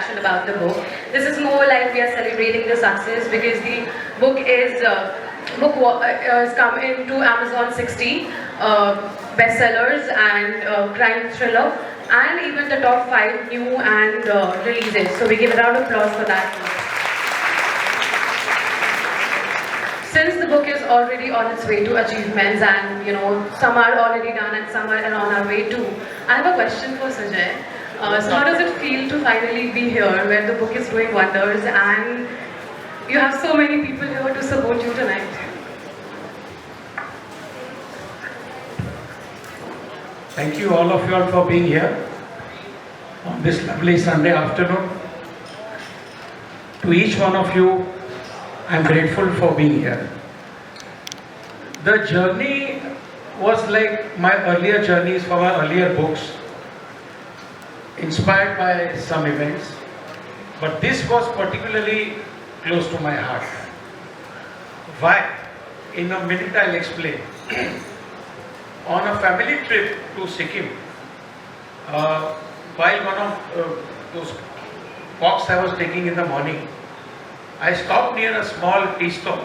passion about the book. This is more like we are celebrating the success because the book is has come into Amazon 60 bestsellers and crime thriller, and even the top 5 new and releases. So we give a round of applause for that. Since the book is already on its way to achievements, and some are already done and some are on our way too, I have a question for Sujay. So how does it feel to finally be here where the book is doing wonders and you have so many people here to support you tonight? Thank you all of you all for being here on this lovely Sunday afternoon. To each one of you, I am grateful for being here. The journey was like my earlier journeys for my earlier books, inspired by some events, but this was particularly close to my heart. Why? In a minute I'll explain. On a family trip to Sikkim, while one of those walks I was taking in the morning, I stopped near a small tea stall,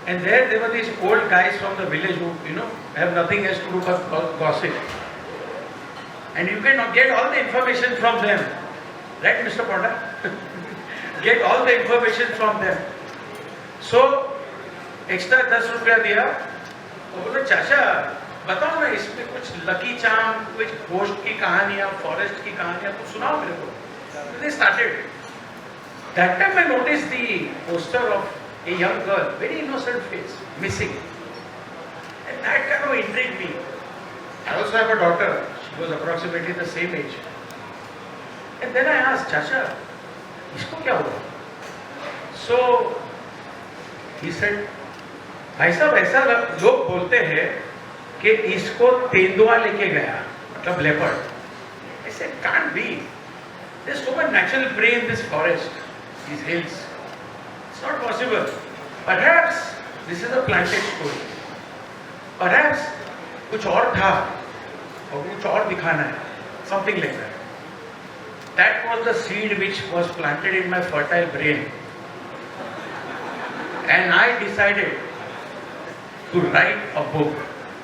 and there were these old guys from the village who, have nothing else to do but gossip. And you can get all the information from them, right, Mr. Ponda? Get all the information from them. So, extra 10 रुपया दिया, वो बोले चाचा बताओ ना इसमें कुछ lucky charm, कुछ घोस्ट की कहानियाँ, फॉरेस्ट की कहानियाँ कुछ सुनाओ मेरे को. They started. That time I noticed the poster of a young girl, very innocent face, missing. And that kind of intrigued me. I also have a daughter. She was approximately the same age. And then I asked, Chacha, इसको क्या हुआ? So he said, भाई साहब ऐसा लोग बोलते हैं कि इसको तेंदुआ लेके गया, मतलब leopard. I said, can't be. There's so much natural prey in this forest, these hills. It's not possible. Perhaps this is a planted story. Perhaps कुछ और था और कुछ और दिखाना है. Something like that. That was the seed which was planted in my fertile brain. And I decided to write a book.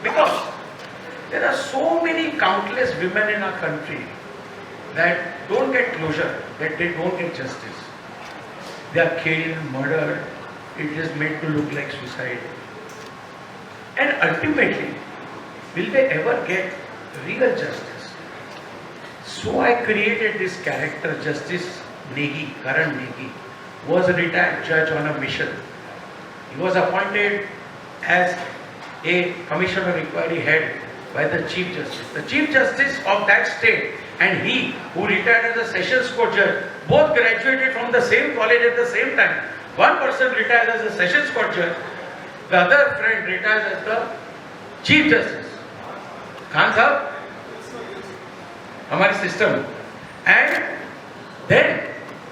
Because there are so many countless women in our country that don't get closure, that they don't get justice. They are killed, murdered, it is made to look like suicide. And ultimately, will they ever get real justice? So I created this character, Justice Negi, Karan Negi, was a retired judge on a mission. He was appointed as a commissioner inquiry head by the Chief Justice. The Chief Justice of that state and he who retired as a Sessions Court judge both graduated from the same college at the same time. One person retired as a Sessions Court judge, the other friend retired as the Chief Justice. Khan sahab, हमारी system. And then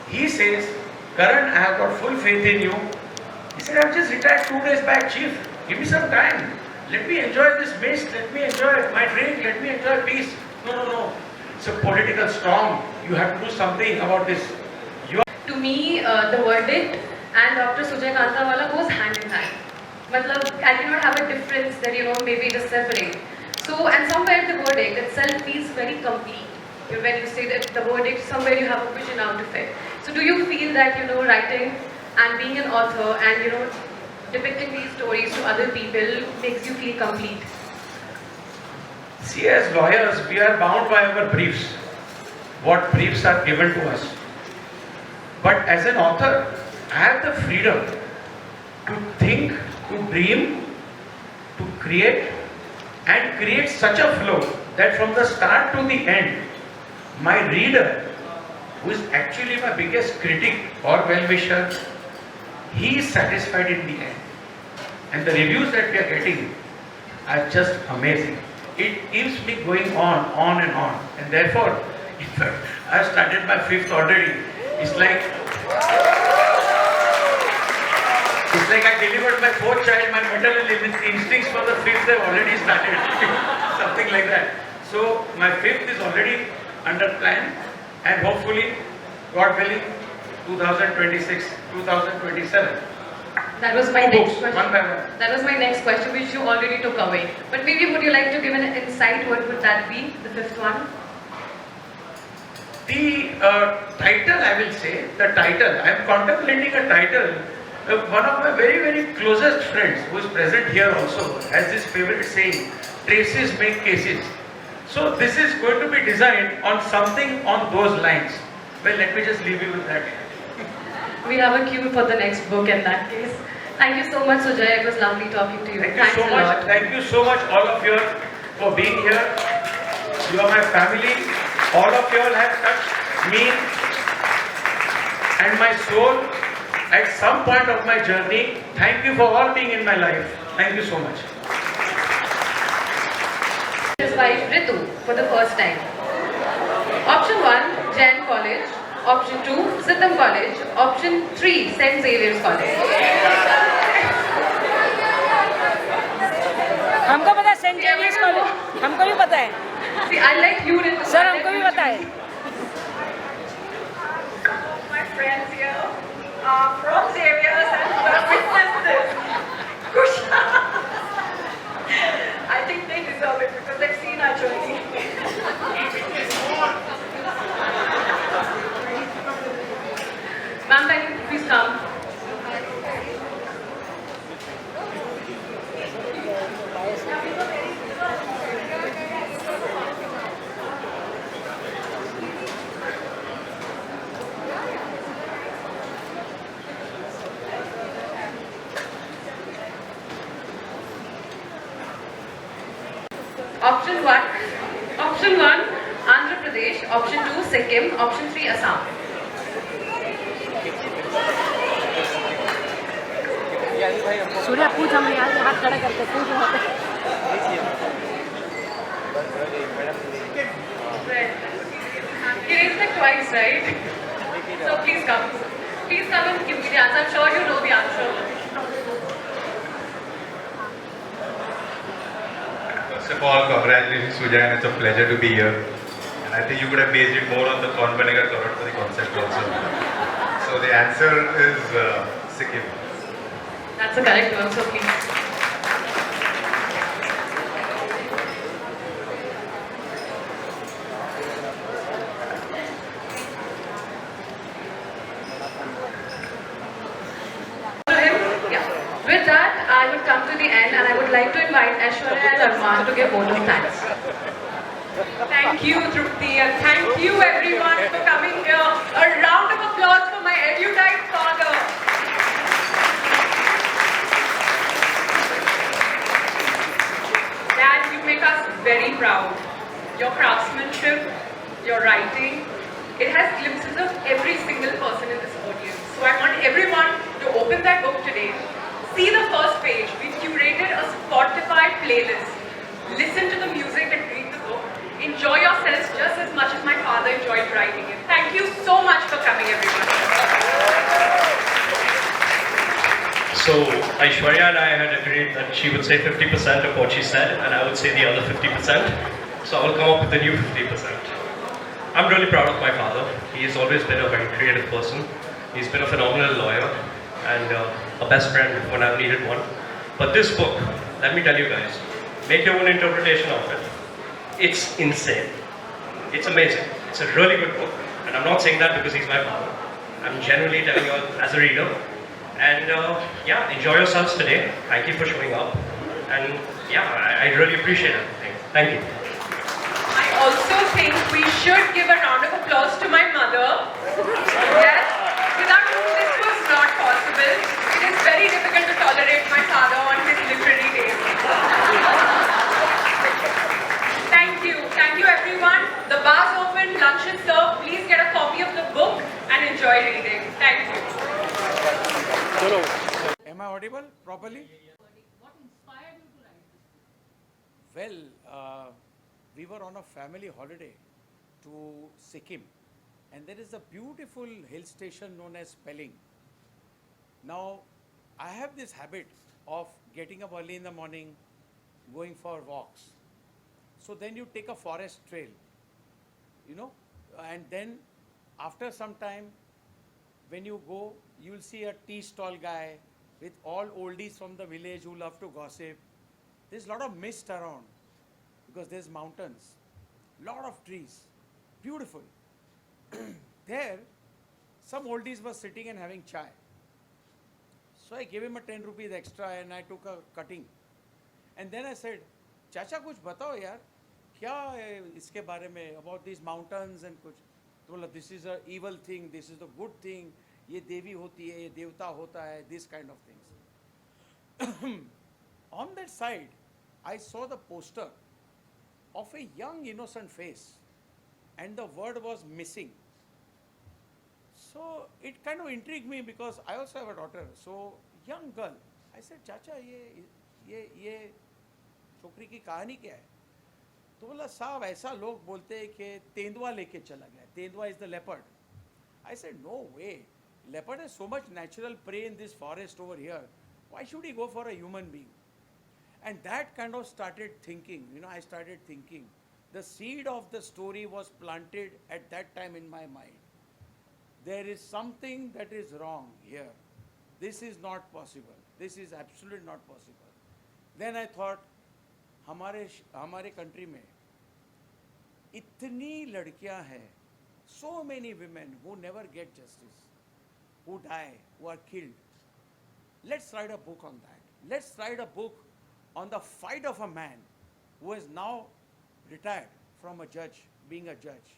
he says, Karan, I have got full faith in you. He said, I have just retired 2 days back, Chief. Give me some time. Let me enjoy this mist. Let me enjoy my drink. Let me enjoy peace. No. It's a political storm. You have to do something about this. To me, the verdict and Dr. Sujay Kantawala goes hand in hand. Matlab, I cannot have a difference that, maybe it is separate. So, and somewhere the verdict itself feels very complete. When you say that the verdict, somewhere you have a vision out of it. So do you feel that, writing and being an author and, depicting these stories to other people makes you feel complete? See, as lawyers, we are bound by our briefs, what briefs are given to us. But as an author, I have the freedom to think, to dream, to create, and create such a flow that from the start to the end, my reader, who is actually my biggest critic or well-wisher, he is satisfied in the end. And the reviews that we are getting are just amazing. It keeps me going on and on. And therefore, in fact, I have started my 5th already. It's like I delivered my 4th child, my maternal instincts for the 5th have already started. Something like that. So my 5th is already under plan, and hopefully God willing, 2026, 2027. That was my Two next books, question. one by one. That was my next question, which you already took away. But maybe would you like to give an insight? What would that be? The fifth one? The title, I will say, the title, I am contemplating a title. One of my very, very closest friends, who is present here also, has this favorite saying, traces make cases. So this is going to be designed on something on those lines. Well, let me just leave you with that. We have a cue for the next book in that case. Thank you so much, Sujay. It was lovely talking to you. Thank you Thanks so a much. lot. Thank you so much, all of you, for being here. You are my family. All of you all have touched me and my soul at some point of my journey. Thank you for all being in my life. Thank you so much. His wife Ritu for the first time. Option 1, Jain College. Option 2, Siddham College. Option 3, St. Xavier's College. हमको पता है Saint Xavier's college हमको भी पता है See, I like you, Ritu. Sir हमको भी पता है My friends here are from Xavier's and have witnessed this. Kusha. I think they deserve it because they've seen our journey. Ma'am, can you please come? Option 1, Andhra Pradesh. Option 2, Sikkim. Option 3, Assam. Surya पूछ हम यहाँ से हाथ खड़ा करते पूछ वहाँ पे You raised it twice, right? So please come. Please come and give me the answer. I'm sure you know the answer. First of all, congratulations Sujay, and it's a pleasure to be here. And I think you could have based it more on the Kaun Banega Crorepati concept also. So the answer is Sikkim. That's the correct one, so please. Yeah. With that, I would come to the end and I would like to invite Aishwarya and Arman to give vote of thanks. Thank you, Trupti, and thank you everyone for coming here. A round of applause for my erudite father. Dad, you make us very proud. Your craftsmanship, your writing, it has glimpses of every single person in this audience. So I want everyone to open that book today. See the first page. We've curated a Spotify playlist. Listen to the music and read the book. Enjoy yourselves just as much as my father enjoyed writing it. Thank you so much for coming, everyone. So Aishwarya and I had agreed that she would say 50% of what she said and I would say the other 50%. So I will come up with the new 50%. I'm really proud of my father. He has always been a very creative person. He's been a phenomenal lawyer and a best friend when I've needed one. But this book, let me tell you guys, make your own interpretation of it. It's insane. It's amazing. It's a really good book. And I'm not saying that because he's my father. I'm genuinely telling you as a reader. And yeah, enjoy yourselves today. Thank you for showing up. And yeah, I really appreciate everything. Thank you. I also think we should give a round of applause to my mother. Yes, without whom this was not possible. It is very difficult to tolerate my father on his literary days. Thank you everyone. The bar's open, lunch is served. Please get a copy of the book and enjoy reading. Thank you. Am I audible properly? What inspired you to write this? Well, we were on a family holiday to Sikkim, and there is a beautiful hill station known as Pelling. Now, I have this habit of getting up early in the morning, going for walks. So then you take a forest trail, and then after some time, when you go, you will see a tea stall guy with all oldies from the village who love to gossip. There's a lot of mist around because there's mountains, lot of trees, beautiful. There, some oldies were sitting and having chai. So I gave him a 10 rupees extra and I took a cutting. And then I said, चाचा कुछ बताओ यार, क्या है इसके बारे में, about these mountains and कुछ. तो बोला, this is a evil thing, this is a good thing, ये देवी होती है, ये देवता होता है, this kind of things. On that side, I saw the poster of a young innocent face and the word was missing. So it kind of intrigued me because I also have a daughter. So young girl, I said, चाचा ये छोकरी की कहानी क्या है? तो बोला, साहब ऐसा लोग बोलते हैं कि तेंदुआ लेके चला गया. तेंदुआ is the leopard. I said, no way. Leopard has so much natural prey in this forest over here. Why should he go for a human being? And that kind of started thinking. I started thinking. The seed of the story was planted at that time in my mind. There is something that is wrong here. This is not possible. This is absolutely not possible. Then I thought, हमारे country में इतनी लड़कियां हैं, so many women who never get justice, who die, who are killed. Let's write a book on that. Let's write a book on the fight of a man who is now retired from a judge, being a judge.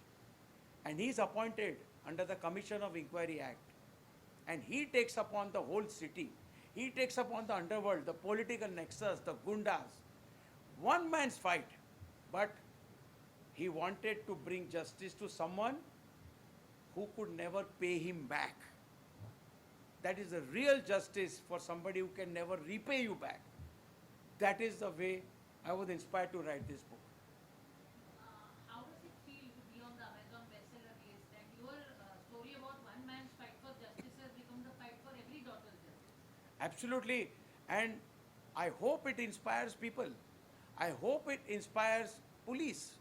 And he is appointed under the Commission of Inquiry Act. And he takes upon the whole city. He takes upon the underworld, the political nexus, the gundas. One man's fight. But he wanted to bring justice to someone who could never pay him back. That is a real justice for somebody who can never repay you back. That is the way I was inspired to write this book. How does it feel to be on the Amazon bestseller list that your story about one man's fight for justice has become the fight for every daughter's justice? Absolutely. And I hope it inspires people. I hope it inspires police.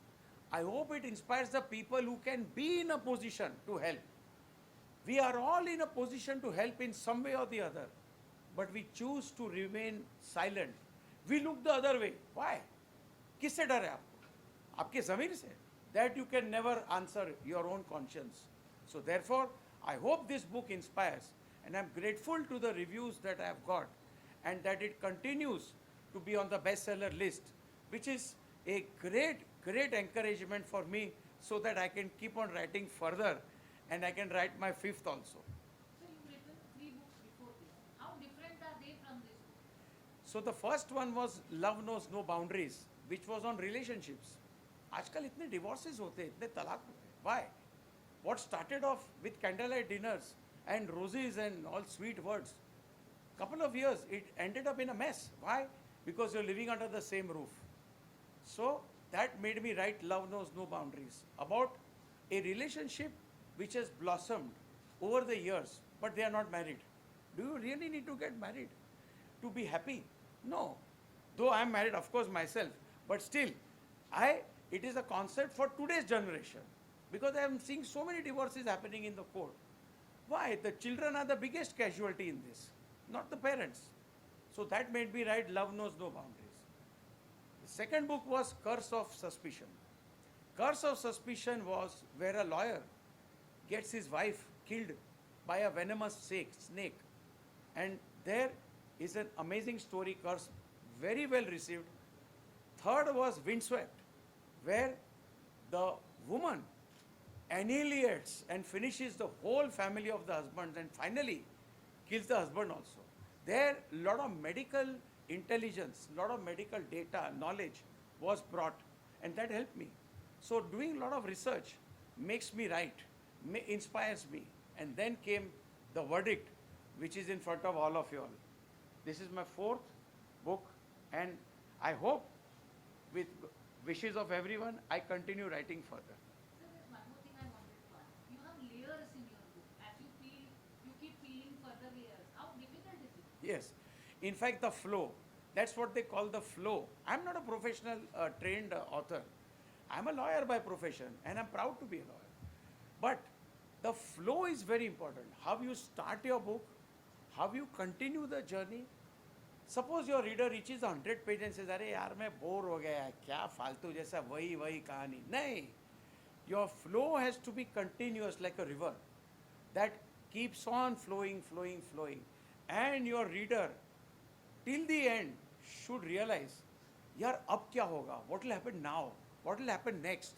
I hope it inspires the people who can be in a position to help. We are all in a position to help in some way or the other. But we choose to remain silent. We look the other way. Why? किससे डर है आपको? आपके ज़मीर से. That you can never answer your own conscience. So therefore, I hope this book inspires. And I'm grateful to the reviews that I have got. And that it continues to be on the bestseller list. Which is a great encouragement for me so that I can keep on writing further. And I can write my fifth also. So you've written 3 books before this. How different are they from this book? So the first one was Love Knows No Boundaries, which was on relationships. आजकल इतने divorces होते हैं, इतने तलाक होते हैं. Why? What started off with candlelight dinners and roses and all sweet words, couple of years it ended up in a mess. Why? Because you're living under the same roof. So that made me write Love Knows No Boundaries, about a relationship which has blossomed over the years, but they are not married. Do you really need to get married to be happy? No. Though I am married, of course, myself, but still, it is a concept for today's generation, because I am seeing so many divorces happening in the court. Why? The children are the biggest casualty in this, not the parents. So that made me write Love Knows No Boundaries. The second book was Curse of Suspicion. Curse of Suspicion was where a lawyer gets his wife killed by a venomous snake. And there is an amazing story, Curse, very well received. Third was Windswept, where the woman annihilates and finishes the whole family of the husband and finally kills the husband also. There, a lot of medical intelligence, a lot of medical data, knowledge was brought, and that helped me. So doing a lot of research makes me write, inspires me. And then came The Verdict, which is in front of all of you all. This is my 4th book, and I hope with wishes of everyone, I continue writing further. So there's one more thing I wanted to ask. You have layers in your book. As you feel, you keep feeling further layers. How difficult is it? Yes. In fact, the flow. That's what they call the flow. I'm not a professional trained author. I'm a lawyer by profession, and I'm proud to be a lawyer. But The flow is very important. How you start your book, how you continue the journey. Suppose your reader reaches 100 pages and says, अरे यार मैं bore हो गया क्या फालतू जैसा वही वही कहानी नहीं. Your flow has to be continuous like a river that keeps on flowing, flowing, flowing. And your reader till the end should realize, यार अब क्या होगा? What will happen now? What will happen next?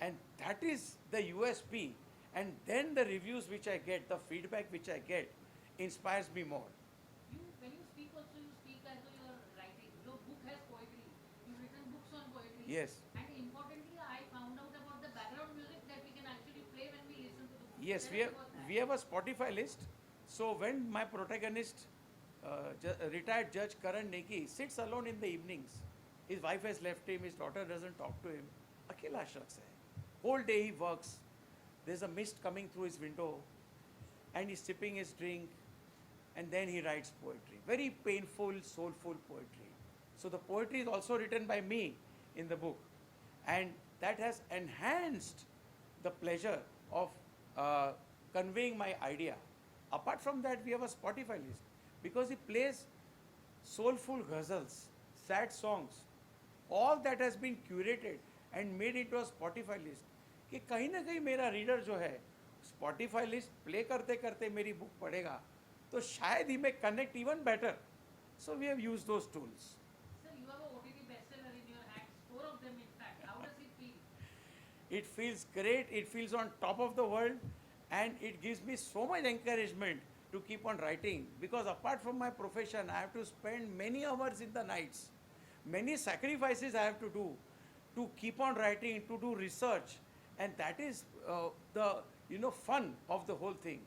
And that is the USP. And then the reviews which I get, the feedback which I get, inspires me more. When you speak also, you speak as though you are writing. Your book has poetry. You've written books on poetry. Yes. And importantly, I found out about the background music that we can actually play when we listen to the book. Yes, Tell us about that. we have a Spotify list. So when my protagonist, retired Judge Karan Neki, sits alone in the evenings, his wife has left him, his daughter doesn't talk to him, अकेला शख्स है. Whole day he works. There's a mist coming through his window, and he's sipping his drink, and then he writes poetry. Very painful, soulful poetry. So the poetry is also written by me in the book, and that has enhanced the pleasure of conveying my idea. Apart from that, we have a Spotify list because he plays soulful ghazals, sad songs. All that has been curated and made into a Spotify list. कि कहीं ना कहीं मेरा reader जो है Spotify list play करते करते मेरी बुक पढ़ेगा तो शायद ही मैं connect even better. So we have used those tools. Sir, you have a OTT bestseller in your hands, 4 of them in fact. How does it feel? It feels great, it feels on top of the world, and it gives me so much encouragement to keep on writing, because apart from my profession I have to spend many hours in the nights, many sacrifices I have to do to keep on writing, to do research, and that is the fun of the whole thing.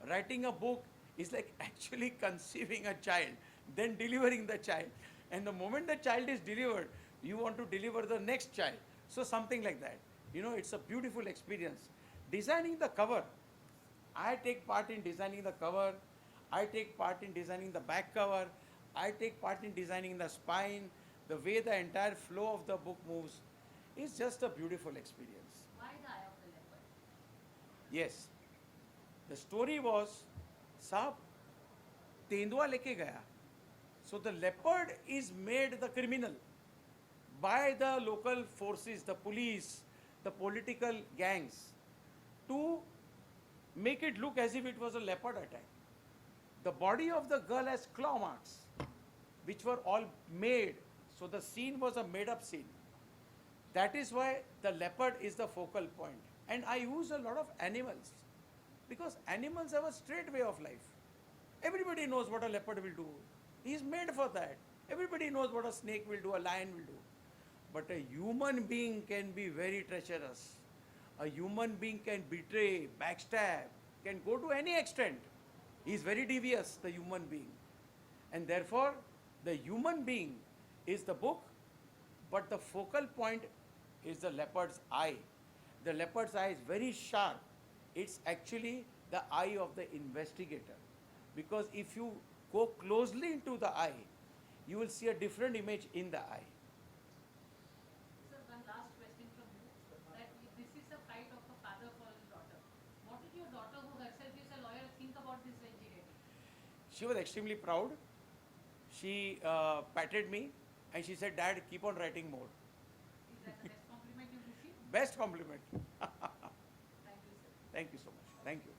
Writing a book is like actually conceiving a child, then delivering the child, and the moment the child is delivered, you want to deliver the next child. So something like that. It's a beautiful experience. Designing the cover, I take part in designing the cover, I take part in designing the back cover, I take part in designing the spine, the way the entire flow of the book moves. It's just a beautiful experience. Why the eye of the leopard? Yes. The story was, साहब तेंदुआ लेके गया. So the leopard is made the criminal by the local forces, the police, the political gangs, to make it look as if it was a leopard attack. The body of the girl has claw marks, which were all made. So the scene was a made-up scene. That is why the leopard is the focal point. And I use a lot of animals, because animals have a straight way of life. Everybody knows what a leopard will do. He is made for that. Everybody knows what a snake will do, a lion will do. But a human being can be very treacherous. A human being can betray, backstab, can go to any extent. He is very devious, the human being. And therefore, the human being is the book, but the focal point is the leopard's eye. The leopard's eye is very sharp. It's actually the eye of the investigator. Because if you go closely into the eye, you will see a different image in the eye. Sir, one last question from you. That this is a fight of a father for his daughter. What did your daughter, who herself is a lawyer, think about this when she read it? She was extremely proud. She patted me and she said, "Dad, keep on writing more." Is that the best compliment you received? Best compliment. Thank you, sir. Thank you so much. Thank you.